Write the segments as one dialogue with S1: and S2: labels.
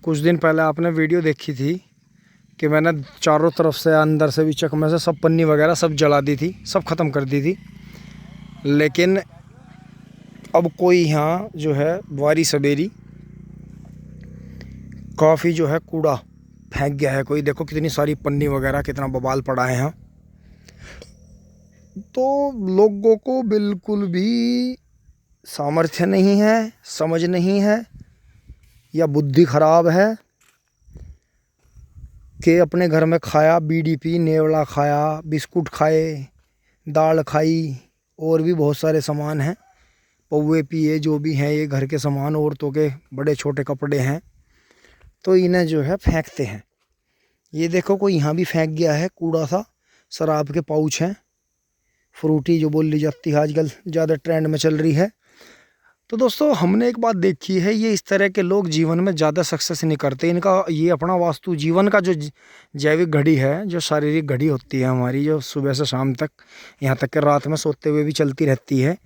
S1: कुछ दिन पहले आपने वीडियो देखी थी कि मैंने चारों तरफ से अंदर से भी चकमे से सब पन्नी वगैरह सब जला दी थी, सब ख़त्म कर दी थी। लेकिन अब कोई यहाँ जो है वारी सवेरी काफ़ी जो है कूड़ा फेंक गया है। कोई देखो कितनी सारी पन्नी वगैरह, कितना बवाल पड़ा है यहाँ। तो लोगों को बिल्कुल भी सामर्थ्य नहीं है, समझ नहीं है या बुद्धि ख़राब है कि अपने घर में खाया, बीड़ी पी, नेवला खाया, बिस्कुट खाए, दाल खाई और भी बहुत सारे सामान हैं, पौवे पिए, जो भी हैं ये घर के सामान, औरतों के बड़े छोटे कपड़े हैं, तो इन्हें जो है फेंकते हैं। ये देखो कोई यहाँ भी फेंक गया है कूड़ा सा। शराब के पाउच हैं, फ्रूटी जो बोली जाती है आजकल ज़्यादा ट्रेंड में चल रही है। तो दोस्तों हमने एक बात देखी है, ये इस तरह के लोग जीवन में ज़्यादा सक्सेस नहीं करते। इनका ये अपना वास्तु जीवन का जो जैविक घड़ी है, जो शारीरिक घड़ी होती है हमारी, जो सुबह से शाम तक, यहाँ तक कि रात में सोते हुए भी चलती रहती है,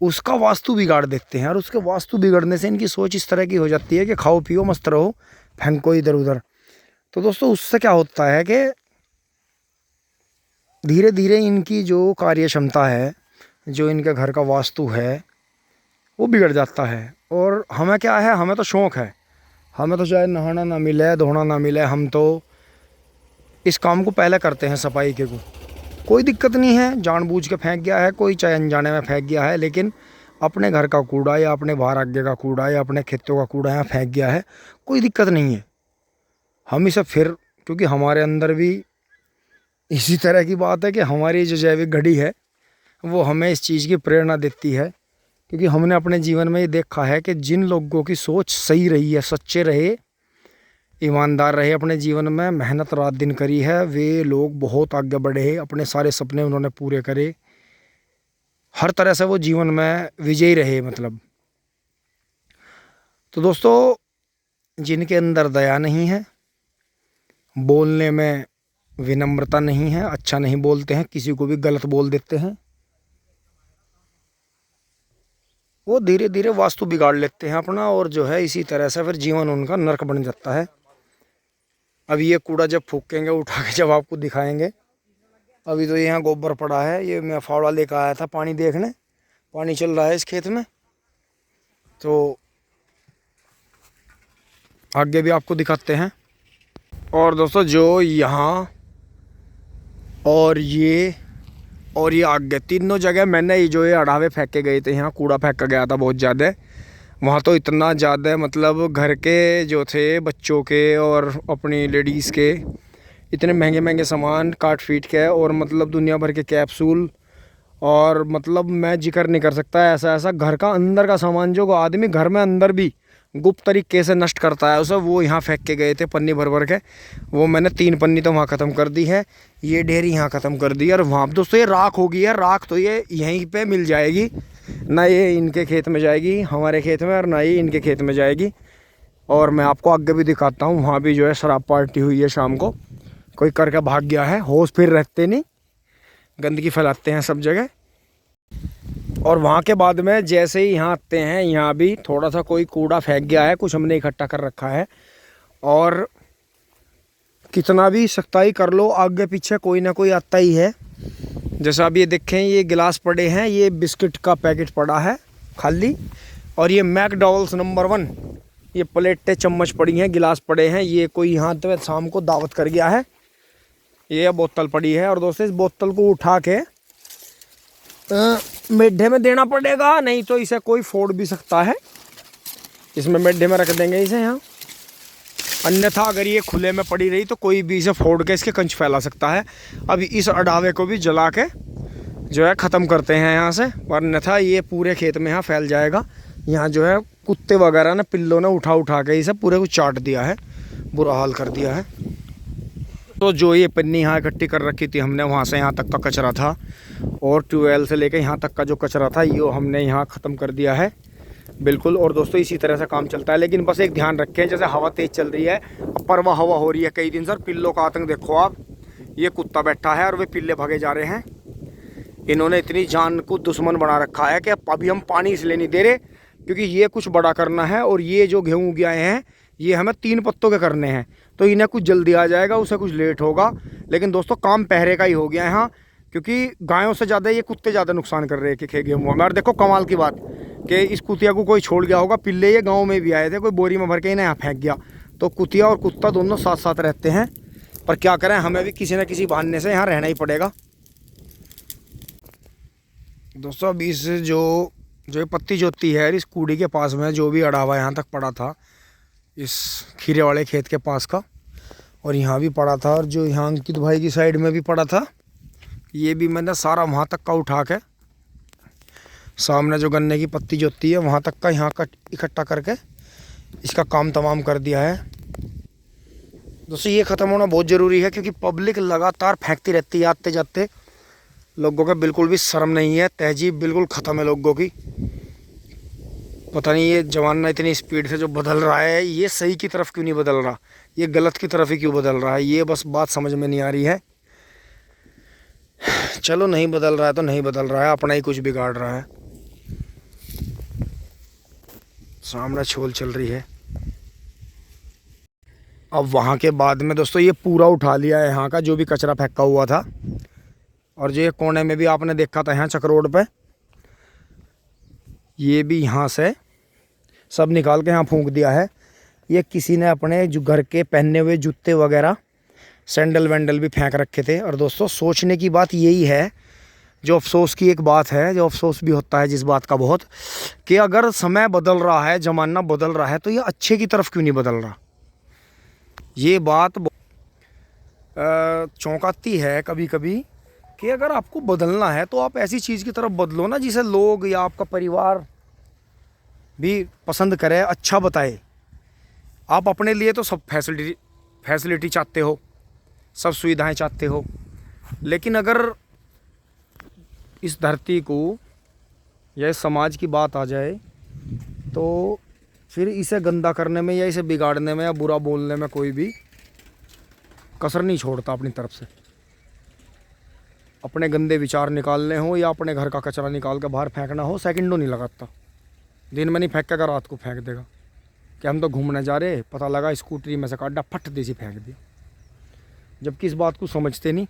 S1: उसका वास्तु बिगाड़ देते हैं। और उसके वास्तु बिगड़ने से इनकी सोच इस तरह की हो जाती है कि खाओ पियो मस्त रहो, फेंको इधर उधर। तो दोस्तों उससे क्या होता है कि धीरे धीरे इनकी जो कार्य क्षमता है, जो इनके घर का वास्तु है, वो बिगड़ जाता है। और हमें क्या है, हमें तो शौक़ है, हमें तो चाहे नहाना ना मिले, धोना ना मिले, हम तो इस काम को पहले करते हैं, सफाई के को कोई दिक्कत नहीं है। जानबूझ के फेंक गया है कोई, चाहे अनजाने में फेंक गया है, लेकिन अपने घर का कूड़ा या अपने बाहर आगे का कूड़ा या अपने खेतों का कूड़ा यहाँ फेंक गया है, कोई दिक्कत नहीं है। हम इसे फिर, क्योंकि हमारे अंदर भी इसी तरह की बात है कि हमारी जो जैविक घड़ी है वो हमें इस चीज़ की प्रेरणा देती है। क्योंकि हमने अपने जीवन में ये देखा है कि जिन लोगों की सोच सही रही है, सच्चे रहे, ईमानदार रहे, अपने जीवन में मेहनत रात दिन करी है, वे लोग बहुत आगे बढ़े, अपने सारे सपने उन्होंने पूरे करे, हर तरह से वो जीवन में विजयी रहे मतलब। तो दोस्तों जिनके अंदर दया नहीं है, बोलने में विनम्रता नहीं है, अच्छा नहीं बोलते हैं, किसी को भी गलत बोल देते हैं, वो धीरे धीरे वास्तु बिगाड़ लेते हैं अपना, और जो है इसी तरह से फिर जीवन उनका नरक बन जाता है। अब ये कूड़ा जब फूकेंगे उठा के जब आपको दिखाएंगे, अभी तो यहाँ गोबर पड़ा है, ये मैं फावड़ा लेकर आया था पानी देखने, पानी चल रहा है इस खेत में, तो आगे भी आपको दिखाते हैं। और दोस्तों जो यहाँ और ये आगे तीनों जगह मैंने ये अढ़ावे फेंके गए थे, यहाँ कूड़ा फेंका गया था बहुत ज़्यादा, वहाँ तो इतना ज़्यादा मतलब घर के जो थे बच्चों के और अपनी लेडीज़ के इतने महंगे महंगे सामान काट पीट के, और मतलब दुनिया भर के कैप्सूल, और मतलब मैं जिक्र नहीं कर सकता, ऐसा ऐसा घर का अंदर का सामान जो आदमी घर में अंदर भी गुप्त तरीके से नष्ट करता है उसे, वो यहाँ फेंक के गए थे पन्नी भर भर के। वो मैंने 3 पन्नी तो वहाँ ख़त्म कर दी है, ये ढेरी यहाँ ख़त्म कर दी। और वहाँ दोस्तों ये राख होगी है, राख तो ये यहीं पे मिल जाएगी, ना ये इनके खेत में जाएगी हमारे खेत में, और ना ही इनके खेत में जाएगी। और मैं आपको आगे भी दिखाता हूँ, वहाँ भी जो है शराब पार्टी हुई है शाम को, कोई करके भाग गया है, होश फिर रहते नहीं, गंदगी फैलाते हैं सब जगह। और वहाँ के बाद में जैसे ही यहाँ आते हैं, यहाँ भी थोड़ा सा कोई कूड़ा फेंक गया है, कुछ हमने इकट्ठा कर रखा है, और कितना भी सख्ताई कर लो आगे पीछे कोई ना कोई आता ही है। जैसा अब ये देखें, ये गिलास पड़े हैं, ये बिस्किट का पैकेट पड़ा है खाली, और ये मैकडॉवेल्स नंबर 1, ये प्लेटें चम्मच पड़ी हैं, गिलास पड़े हैं, ये कोई यहाँ तो शाम को दावत कर गया है, ये बोतल पड़ी है। और दोस्तों इस बोतल को उठा के मिड्ढे में देना पड़ेगा, नहीं तो इसे कोई फोड़ भी सकता है, इसमें मिड्ढे में रख देंगे इसे यहाँ, अन्यथा अगर ये खुले में पड़ी रही तो कोई भी इसे फोड़ के इसके कंच फैला सकता है। अभी इस अढ़ावे को भी जला के जो है ख़त्म करते हैं यहाँ से, अन्यथा ये पूरे खेत में यहाँ फैल जाएगा। यहाँ जो है कुत्ते वगैरह ने, पिल्लों ने उठा उठा के इसे पूरे को चाट दिया है, बुरा हाल कर दिया है। तो जो ये पन्नी यहाँ इकट्ठी कर रखी थी हमने, वहाँ से यहाँ तक का कचरा था, और ट्यूबवेल से लेकर यहाँ तक का जो कचरा था ये हमने यहाँ ख़त्म कर दिया है बिल्कुल। और दोस्तों इसी तरह से काम चलता है, लेकिन बस एक ध्यान रखें, जैसे हवा तेज़ चल रही है, परवा हवा हो रही है कई दिन सर, पिल्लों का आतंक देखो आप, ये कुत्ता बैठा है और वे पिल्ले भागे जा रहे हैं। इन्होंने इतनी जान को दुश्मन बना रखा है कि अभी हम पानी इसलिए नहीं दे रहे क्योंकि ये कुछ बड़ा करना है, और ये जो गेहूँ उग आए हैं ये हमें 3 पत्तों के करने हैं, तो इन्हें कुछ जल्दी आ जाएगा, उसे कुछ लेट होगा। लेकिन दोस्तों काम पहरे का ही हो गया है यहाँ, क्योंकि गायों से ज़्यादा ये कुत्ते ज़्यादा नुकसान कर रहे हैं कि गेहूँ में। और देखो कमाल की बात कि इस कुतिया को कोई छोड़ गया होगा, पिल्ले ये गाँव में भी आए थे, कोई बोरी में भर के इन्हें यहाँ फेंक गया। तो कुतिया और कुत्ता दोनों साथ साथ रहते हैं, पर क्या करें, हमें भी किसी न किसी बहाने से यहाँ रहना ही पड़ेगा। दोस्तों अभी इस जो ये पत्ती जोती है, इस कूड़ी के पास में जो भी अड़ा हुआ यहाँ तक पड़ा था, इस खीरे वाले खेत के पास का, और यहाँ भी पड़ा था, और जो यहाँ अंकित भाई की साइड में भी पड़ा था, ये भी मैंने सारा वहाँ तक का उठा के, सामने जो गन्ने की पत्ती जोती है वहाँ तक का यहाँ का इकट्ठा करके इसका काम तमाम कर दिया है। दोस्तों ये ख़त्म होना बहुत ज़रूरी है, क्योंकि पब्लिक लगातार फेंकती रहती है आते जाते। लोगों का बिल्कुल भी शर्म नहीं है, तहजीब बिल्कुल ख़त्म है लोगों की। पता नहीं ये ज़माना इतनी स्पीड से जो बदल रहा है, ये सही की तरफ क्यों नहीं बदल रहा, ये गलत की तरफ ही क्यों बदल रहा है, ये बस बात समझ में नहीं आ रही है। चलो नहीं बदल रहा है तो नहीं बदल रहा है, अपना ही कुछ बिगाड़ रहा है। सामने छोल चल रही है। अब वहाँ के बाद में दोस्तों ये पूरा उठा लिया है यहाँ का जो भी कचरा फेंका हुआ था, और जो ये कोने में भी आपने देखा था यहाँ चक्रोड पे, ये भी यहाँ से सब निकाल के यहाँ फूंक दिया है। ये किसी ने अपने जो घर के पहने हुए जूते वगैरह सैंडल वैंडल भी फेंक रखे थे। और दोस्तों सोचने की बात यही है, जो अफसोस की एक बात है, जो अफसोस भी होता है जिस बात का बहुत, कि अगर समय बदल रहा है, ज़माना बदल रहा है, तो ये अच्छे की तरफ क्यों नहीं बदल रहा। ये बात चौंकाती है कभी कभी, कि अगर आपको बदलना है तो आप ऐसी चीज़ की तरफ बदलो ना जिसे लोग या आपका परिवार भी पसंद करे, अच्छा बताए। आप अपने लिए तो सब फैसिलिटी चाहते हो, सब सुविधाएं चाहते हो, लेकिन अगर इस धरती को या इस समाज की बात आ जाए तो फिर इसे गंदा करने में या इसे बिगाड़ने में या बुरा बोलने में कोई भी कसर नहीं छोड़ता अपनी तरफ से। अपने गंदे विचार निकालने हो या अपने घर का कचरा निकाल कर बाहर फेंकना हो, सेकंडों नहीं लगाता। दिन में नहीं फेंकेगा, रात को फेंक देगा कि हम तो घूमने जा रहे, पता लगा स्कूटरी में से काटा फट देसी फेंक दिया। जबकि इस बात को समझते नहीं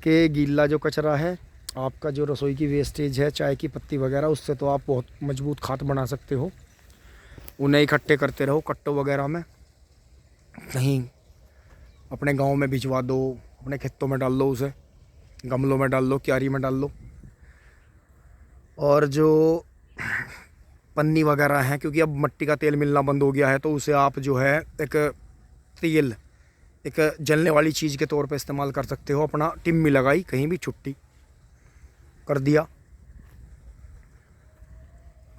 S1: कि गीला जो कचरा है, आपका जो रसोई की वेस्टेज है, चाय की पत्ती वगैरह, उससे तो आप बहुत मजबूत खाद बना सकते हो। उन्हें इकट्ठे करते रहो कट्टों वगैरह में, कहीं अपने गांव में भिजवा दो, अपने खेतों में डाल लो, उसे गमलों में डाल लो, क्यारी में डाल लो। और जो पन्नी वगैरह हैं, क्योंकि अब मिट्टी का तेल मिलना बंद हो गया है, तो उसे आप जो है एक तेल, एक जलने वाली चीज़ के तौर पे इस्तेमाल कर सकते हो। अपना टिम्मी लगाई, कहीं भी छुट्टी कर दिया।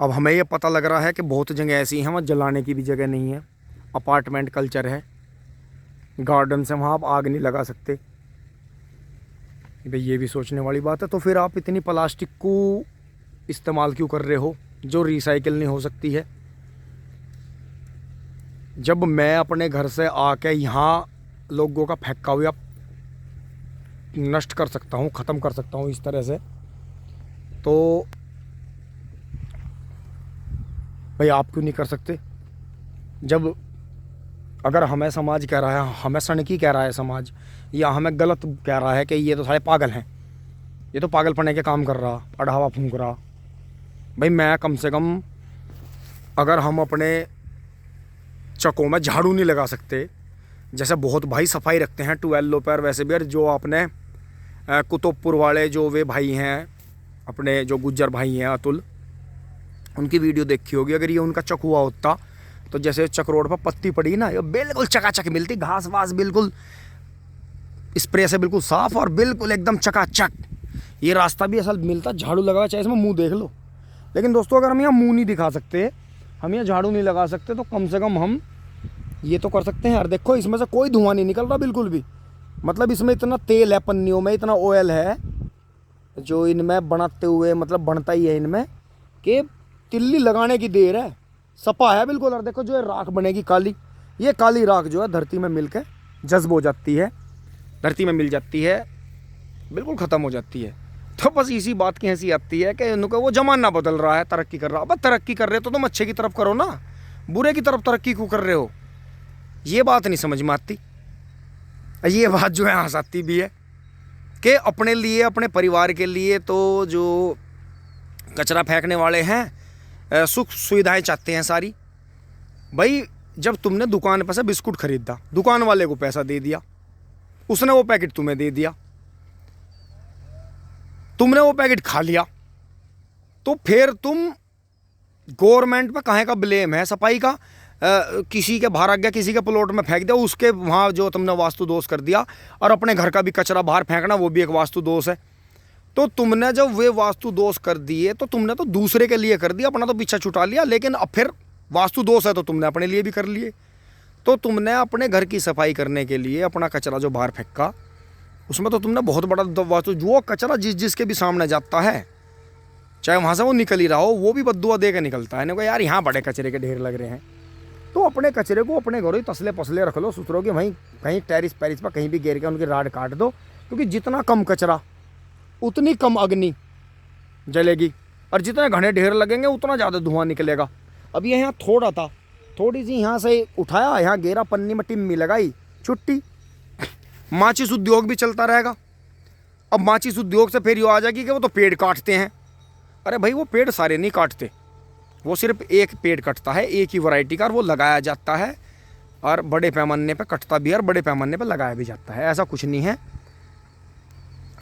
S1: अब हमें ये पता लग रहा है कि बहुत जगह ऐसी हैं वहाँ जलाने की भी जगह नहीं है, अपार्टमेंट कल्चर है, गार्डन से वहाँ आप आग नहीं लगा सकते। भाई ये भी सोचने वाली बात है। तो फिर आप इतनी प्लास्टिक को इस्तेमाल क्यों कर रहे हो जो रिसाइकिल नहीं हो सकती है। जब मैं अपने घर से आके यहाँ लोगों का फेंका हुआ नष्ट कर सकता हूँ, ख़त्म कर सकता हूँ इस तरह से, तो भाई आप क्यों नहीं कर सकते। जब अगर हमें समाज कह रहा है, हमें सनकी कह रहा है समाज, या हमें गलत कह रहा है कि ये तो सारे पागल हैं, ये तो पागलपने के काम कर रहा, अढ़ावा फूंक रहा, भाई मैं कम से कम, अगर हम अपने चकों में झाड़ू नहीं लगा सकते, जैसे बहुत भाई सफाई रखते हैं ट्यूबवेलों पर, वैसे भी जो आपने कुतुबपुर वाले जो वे भाई हैं, अपने जो गुज्जर भाई हैं अतुल, उनकी वीडियो देखी होगी। अगर ये उनका चक हुआ होता तो जैसे चक रोड पर पत्ती पड़ी ना, ये बिल्कुल चकाचक मिलती, घास वास बिल्कुल स्प्रे से बिल्कुल साफ़ और बिल्कुल एकदम चकाचक। ये रास्ता भी असल मिलता, झाड़ू लगा, चाहे इसमें मुंह देख लो। लेकिन दोस्तों अगर हम यहाँ मुंह नहीं दिखा सकते, हम यहाँ झाड़ू नहीं लगा सकते, तो कम से कम हम ये तो कर सकते हैं यार, देखो इसमें से कोई धुआं नहीं निकल रहा बिल्कुल भी। मतलब इसमें इतना तेल है, पन्नियों में इतना ऑयल है जो इनमें बनाते हुए, मतलब बनता ही है इनमें, कि तिल्ली लगाने की देर है, सपा है बिल्कुल। और देखो जो है राख बनेगी काली, ये काली राख जो है धरती में मिल के जज्ब हो जाती है, धरती में मिल जाती है, बिल्कुल ख़त्म हो जाती है। तो बस इसी बात की हंसी आती है कि उनको वो ज़माना बदल रहा है, तरक्की कर रहा है। अब तरक्की कर रहे तो तुम अच्छे की तरफ करो ना, बुरे की तरफ तरक्की क्यों कर रहे हो? ये बात नहीं समझ में आती। ये बात जो है हंसाती भी है कि अपने लिए, अपने परिवार के लिए तो जो कचरा फेंकने वाले हैं सुख सुविधाएं चाहते हैं सारी। भाई जब तुमने दुकान पर से बिस्कुट खरीदा, दुकान वाले को पैसा दे दिया, उसने वो पैकेट तुम्हें दे दिया, तुमने वो पैकेट खा लिया, तो फिर तुम गवर्नमेंट पे कहाँ का ब्लेम है? सफाई का किसी के बाहर आ गया, किसी के प्लॉट में फेंक दिया, उसके वहाँ जो तुमने वास्तु दोष कर दिया, और अपने घर का भी कचरा बाहर फेंकना वो भी एक वास्तु दोष है। तो तुमने जब वे वास्तु दोष कर दिए तो तुमने तो दूसरे के लिए कर दिया, अपना तो पीछा छुटा लिया, लेकिन अब फिर वास्तु दोष है तो तुमने अपने लिए भी कर लिए। तो तुमने अपने घर की सफाई करने के लिए अपना कचरा जो बाहर फेंका, उसमें तो तुमने बहुत बड़ा वास्तु, जो कचरा जिसके भी सामने जाता है, चाहे वहाँ से वो निकल ही रहा हो, वो भी बद्दुआ दे के निकलता है। नहीं यार यहाँ बड़े कचरे के ढेर लग रहे हैं, तो अपने कचरे को अपने घरों ही तसले पसले रख लो, सुथरों के वहीं कहीं टेरिस पैरिस पर कहीं भी गिर के उनकी राड काट दो, क्योंकि जितना कम कचरा उतनी कम अग्नि जलेगी, और जितने घने ढेर लगेंगे उतना ज़्यादा धुआं निकलेगा। अब ये यहाँ थोड़ा था, थोड़ी सी यहाँ से उठाया, यहाँ गेरा, पन्नी में टिम्मी लगाई, छुट्टी, माचिस उद्योग भी चलता रहेगा। अब माचिस उद्योग से फिर ये आ जाएगी कि वो तो पेड़ काटते हैं। अरे भाई वो पेड़ सारे नहीं काटते, वो सिर्फ एक पेड़ कटता है, एक ही वैरायटी का, और वो लगाया जाता है, और बड़े पैमाने पे कटता भी है और बड़े पैमाने पे लगाया भी जाता है, ऐसा कुछ नहीं है।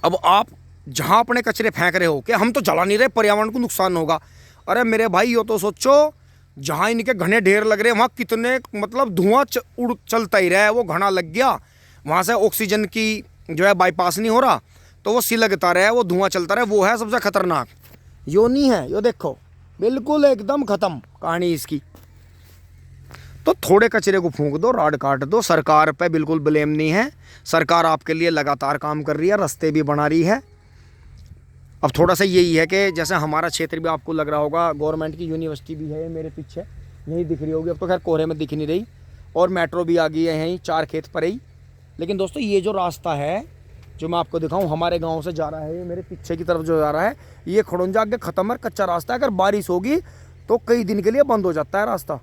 S1: अब आप जहाँ अपने कचरे फेंक रहे हो कि हम तो जला नहीं रहे, पर्यावरण को नुकसान होगा, अरे मेरे भाई ये तो सोचो, जहाँ इनके घने ढेर लग रहे हैं वहाँ कितने मतलब धुआं उड़ चलता ही रहा है, वो घना लग गया, वहाँ से ऑक्सीजन की जो है बाईपास नहीं हो रहा, तो वो सिलगता रहा है, वो धुआं चलता रहा है, वो है सबसे खतरनाक। यो नहीं है, यो देखो बिल्कुल एकदम ख़त्म कहानी इसकी। तो थोड़े कचरे को फूंक दो, राड काट दो, सरकार पे बिल्कुल ब्लेम नहीं है, सरकार आपके लिए लगातार काम कर रही है, रास्ते भी बना रही है। अब थोड़ा सा यही है कि जैसे हमारा क्षेत्र भी आपको लग रहा होगा, गवर्नमेंट की यूनिवर्सिटी भी है मेरे पीछे, यहीं दिख रही होगी, अब तो खैर कोहरे में दिख नहीं रही, और मेट्रो भी आ गई है यहीं 4 खेत पर ही। लेकिन दोस्तों ये जो रास्ता है जो मैं आपको दिखाऊं, हमारे गांव से जा रहा है, ये मेरे पीछे की तरफ जो जा रहा है, ये खड़ुंजा आगे ख़त्म है, कच्चा रास्ता है, अगर बारिश होगी तो कई दिन के लिए बंद हो जाता है रास्ता।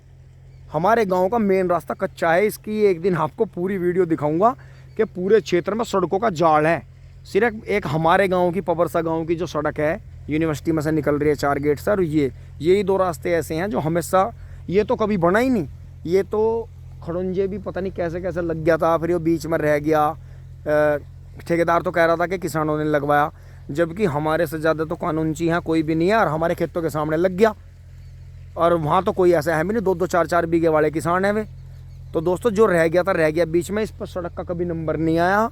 S1: हमारे गांव का मेन रास्ता कच्चा है, इसकी एक दिन आपको पूरी वीडियो दिखाऊंगा कि पूरे क्षेत्र में सड़कों का जाल है। सिर्फ एक हमारे गाँव की, पबरसा गाँव की जो सड़क है यूनिवर्सिटी में से निकल रही है 4 गेट से, और यही 2 रास्ते ऐसे हैं जो हमेशा, ये तो कभी बना ही नहीं, ये तो खड़ुंजे भी पता नहीं कैसे कैसे लग गया था, फिर वो बीच में रह गया, ठेकेदार तो कह रहा था कि किसानों ने लगवाया, जबकि हमारे से ज़्यादा तो कानूनची हैं कोई भी नहीं है, और हमारे खेतों के सामने लग गया, और वहाँ तो कोई ऐसा है भी नहीं, 2-2 4-4 बीघे वाले किसान हैं वे। तो दोस्तों जो रह गया था रह गया बीच में, इस पर सड़क का कभी नंबर नहीं आया,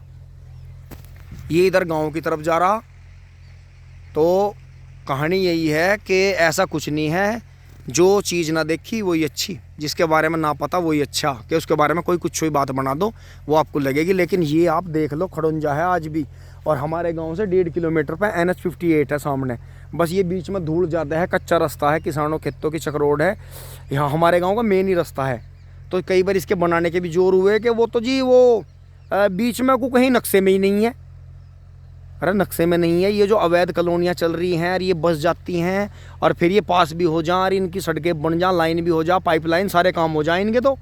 S1: ये इधर गाँव की तरफ जा रहा। तो कहानी यही है कि ऐसा कुछ नहीं है, जो चीज़ ना देखी वही अच्छी, जिसके बारे में ना पता वही अच्छा, कि उसके बारे में कोई कुछ भी बात बना दो वो आपको लगेगी। लेकिन ये आप देख लो, खड़ुंजा है आज भी, और हमारे गांव से 1.5 किलोमीटर पर NH58 है सामने, बस ये बीच में धूल ज़्यादा है, कच्चा रास्ता है, किसानों खेतों की चक्रोड है, यहाँ हमारे गाँव का मेन ही रास्ता है। तो कई बार इसके बनाने के भी जोर हुए कि वो तो जी वो बीच में को कहीं नक्शे में ही नहीं है। अरे नक्शे में नहीं है, ये जो अवैध कॉलोनियाँ चल रही हैं और ये बस जाती हैं, और फिर ये पास भी हो जाए, और इनकी सड़कें बन जाए, लाइन भी हो जाए, पाइपलाइन, सारे काम हो जाए इनके। तो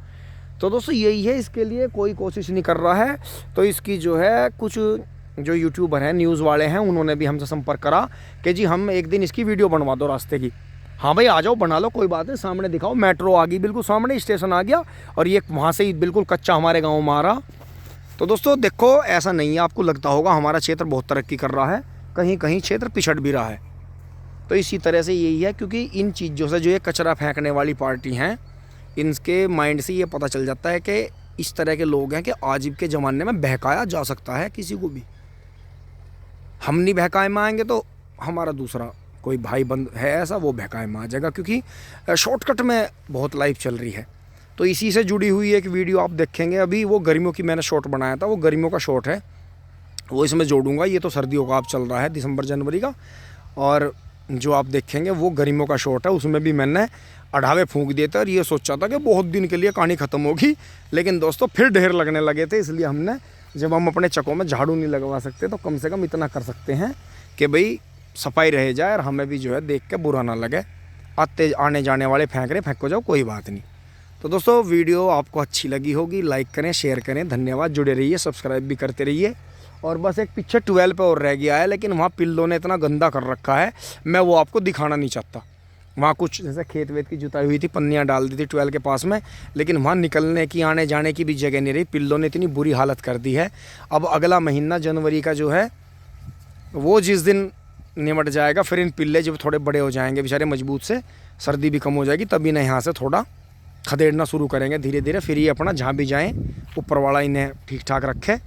S1: दोस्तों यही है, इसके लिए कोई कोशिश नहीं कर रहा है। तो इसकी जो है कुछ जो यूट्यूबर हैं, न्यूज़ वाले हैं, उन्होंने भी हमसे संपर्क करा कि जी हम एक दिन इसकी वीडियो बनवा दो रास्ते की। हाँ भाई आ जाओ, बना लो, कोई बात नहीं, सामने दिखाओ, मेट्रो आ गई, बिल्कुल सामने स्टेशन आ गया, और ये वहाँ से ही बिल्कुल कच्चा हमारे गाँव में आ रहा। तो दोस्तों देखो, ऐसा नहीं है, आपको लगता होगा हमारा क्षेत्र बहुत तरक्की कर रहा है, कहीं कहीं क्षेत्र पिछड़ भी रहा है। तो इसी तरह से यही है, क्योंकि इन चीज़ों से जो ये कचरा फेंकने वाली पार्टी हैं, इनके माइंड से ये पता चल जाता है कि इस तरह के लोग हैं कि आज के ज़माने में बहकाया जा सकता है किसी को भी। हम नहीं बहकाए में आएंगे तो हमारा दूसरा कोई भाई बंद है ऐसा, वो बहकाए में आ जाएगा, क्योंकि शॉर्टकट में बहुत लाइफ चल रही है। तो इसी से जुड़ी हुई एक वीडियो आप देखेंगे, अभी वो गर्मियों की मैंने शॉट बनाया था, वो गर्मियों का शॉट है, वो इसमें जोड़ूंगा। ये तो सर्दियों का आप चल रहा है, दिसंबर जनवरी का, और जो आप देखेंगे वो गर्मियों का शॉट है, उसमें भी मैंने अढ़ावे फूंक दिए थे, और ये सोचा था कि बहुत दिन के लिए कहानी ख़त्म होगी, लेकिन दोस्तों फिर ढेर लगने लगे थे। इसलिए हमने, जब हम अपने चकों में झाड़ू नहीं लगवा सकते तो कम से कम इतना कर सकते हैं कि भाई सफाई रह जाए, और हमें भी जो है देख के बुरा ना लगे। आने जाने वाले फेंक रहे, फेंको जाओ, कोई बात नहीं। तो दोस्तों वीडियो आपको अच्छी लगी होगी, लाइक करें, शेयर करें। धन्यवाद। जुड़े रहिए, सब्सक्राइब भी करते रहिए। और बस एक पीछे 12 पे और रह गया है, लेकिन वहाँ पिल्लों ने इतना गंदा कर रखा है, मैं वो आपको दिखाना नहीं चाहता। वहाँ कुछ जैसे खेत वेत की जुताई हुई थी, पन्नियाँ डाल दी थी 12 के पास में, लेकिन वहाँ निकलने की, आने जाने की भी जगह नहीं रही। पिल्लों ने इतनी बुरी हालत कर दी है। अब अगला महीना जनवरी का जो है वो जिस दिन निमट जाएगा, फिर इन पिल्ले जब थोड़े बड़े हो जाएंगे बेचारे मजबूत से, सर्दी भी कम हो जाएगी, तभी इन्हें यहाँ से थोड़ा खदेड़ना शुरू करेंगे धीरे धीरे। फिर ये अपना जहाँ भी जाएँ ऊपर वाला इन्हें ठीक ठाक रखे।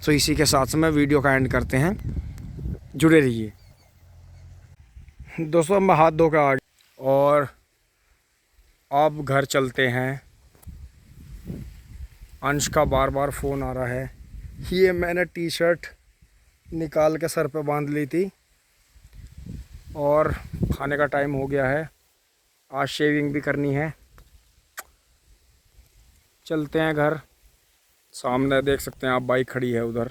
S1: तो इसी के साथ में वीडियो का एंड करते हैं। जुड़े रहिए दोस्तों। मैं हाथ धो कर आ गया और अब घर चलते हैं। अंश का बार बार फ़ोन आ रहा है। ये मैंने टी शर्ट निकाल के सर पे बांध ली थी और खाने का टाइम हो गया है। आज शेविंग भी करनी है। चलते हैं घर। सामने देख सकते हैं आप, बाइक खड़ी है उधर।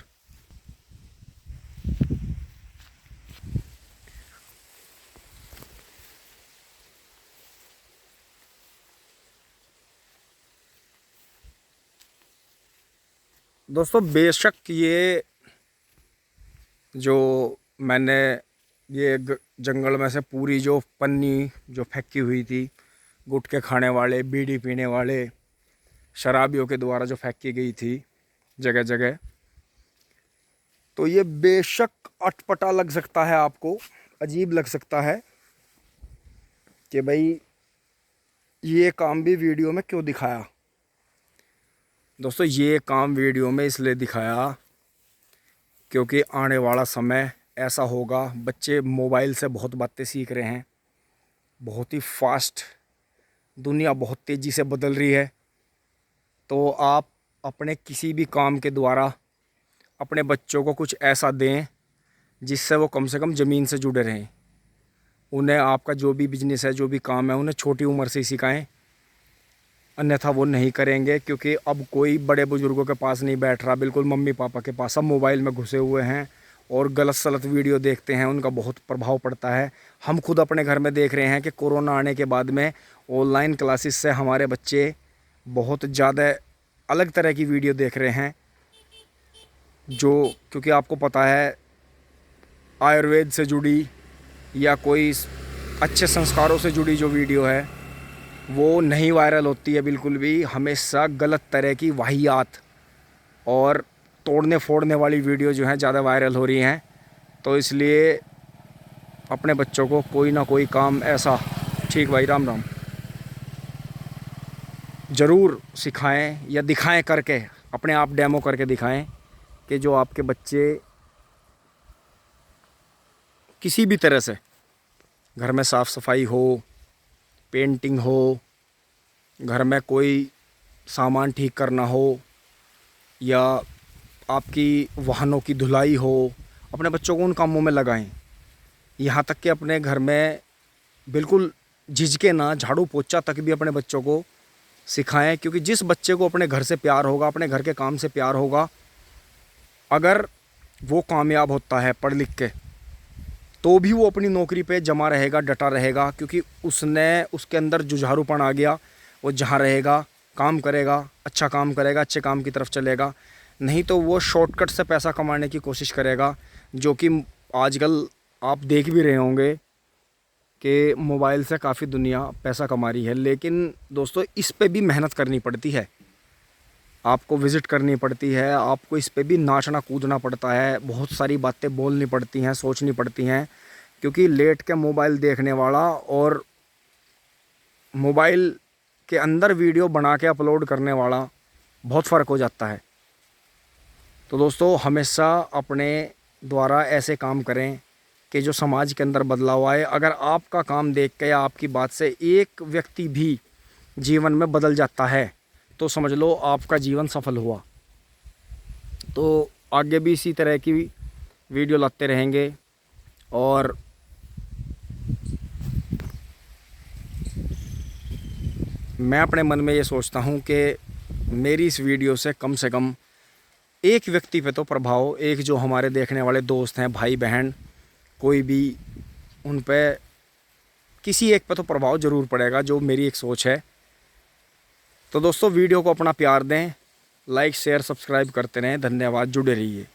S1: दोस्तों बेशक ये जो मैंने ये जंगल में से पूरी जो पन्नी जो फेंकी हुई थी, गुटखे खाने वाले, बीड़ी पीने वाले, शराबियों के द्वारा जो फेंकी गई थी जगह जगह, तो ये बेशक अटपटा लग सकता है आपको, अजीब लग सकता है कि भाई ये काम भी वीडियो में क्यों दिखाया। दोस्तों ये काम वीडियो में इसलिए दिखाया क्योंकि आने वाला समय ऐसा होगा, बच्चे मोबाइल से बहुत बातें सीख रहे हैं, बहुत ही फास्ट, दुनिया बहुत तेज़ी से बदल रही है। तो आप अपने किसी भी काम के द्वारा अपने बच्चों को कुछ ऐसा दें जिससे वो कम से कम ज़मीन से जुड़े रहें। उन्हें आपका जो भी बिजनेस है, जो भी काम है, उन्हें छोटी उम्र से ही सिखाएं, अन्यथा वो नहीं करेंगे। क्योंकि अब कोई बड़े बुज़ुर्गों के पास नहीं बैठ रहा, बिल्कुल मम्मी पापा के पास, सब मोबाइल में घुसे हुए हैं और गलत सलत वीडियो देखते हैं, उनका बहुत प्रभाव पड़ता है। हम खुद अपने घर में देख रहे हैं कि कोरोना आने के बाद में ऑनलाइन क्लासेस से हमारे बच्चे बहुत ज़्यादा अलग तरह की वीडियो देख रहे हैं, जो क्योंकि आपको पता है आयुर्वेद से जुड़ी या कोई अच्छे संस्कारों से जुड़ी जो वीडियो है वो नहीं वायरल होती है बिल्कुल भी। हमेशा गलत तरह की वाहियात और तोड़ने फोड़ने वाली वीडियो जो हैं ज़्यादा वायरल हो रही हैं। तो इसलिए अपने बच्चों को कोई ना कोई काम ऐसा, ठीक भाई, राम राम, ज़रूर सिखाएं या दिखाएं करके, अपने आप डेमो करके दिखाएं कि जो आपके बच्चे किसी भी तरह से घर में साफ़ सफाई हो, पेंटिंग हो, घर में कोई सामान ठीक करना हो या आपकी वाहनों की धुलाई हो, अपने बच्चों को उन कामों में लगाएं। यहाँ तक कि अपने घर में बिल्कुल झिझके ना, झाड़ू पोछा तक भी अपने बच्चों को सिखाएं। क्योंकि जिस बच्चे को अपने घर से प्यार होगा, अपने घर के काम से प्यार होगा, अगर वो कामयाब होता है पढ़ लिख के, तो भी वो अपनी नौकरी पे जमा रहेगा, डटा रहेगा। क्योंकि उसके अंदर जुझारूपन आ गया। वो जहाँ रहेगा, काम करेगा, अच्छा काम करेगा, अच्छे काम की तरफ चलेगा। नहीं तो वो शॉर्टकट से पैसा कमाने की कोशिश करेगा, जो कि आजकल आप देख भी रहे होंगे कि मोबाइल से काफ़ी दुनिया पैसा कमा रही है। लेकिन दोस्तों इस पे भी मेहनत करनी पड़ती है, आपको विज़िट करनी पड़ती है, आपको इस पे भी नाचना कूदना पड़ता है, बहुत सारी बातें बोलनी पड़ती हैं, सोचनी पड़ती हैं। क्योंकि लेट के मोबाइल देखने वाला और मोबाइल के अंदर वीडियो बना के अपलोड करने वाला बहुत फ़र्क हो जाता है। तो दोस्तों हमेशा अपने द्वारा ऐसे काम करें कि जो समाज के अंदर बदलाव आए। अगर आपका काम देख के या आपकी बात से एक व्यक्ति भी जीवन में बदल जाता है तो समझ लो आपका जीवन सफल हुआ। तो आगे भी इसी तरह की वीडियो लाते रहेंगे। और मैं अपने मन में ये सोचता हूँ कि मेरी इस वीडियो से कम एक व्यक्ति पे तो प्रभाव, एक जो हमारे देखने वाले दोस्त हैं, भाई बहन, कोई भी, उन पे किसी एक पे तो प्रभाव ज़रूर पड़ेगा। जो मेरी एक सोच है तो दोस्तों वीडियो को अपना प्यार दें, लाइक शेयर सब्सक्राइब करते रहें। धन्यवाद, जुड़े रहिए।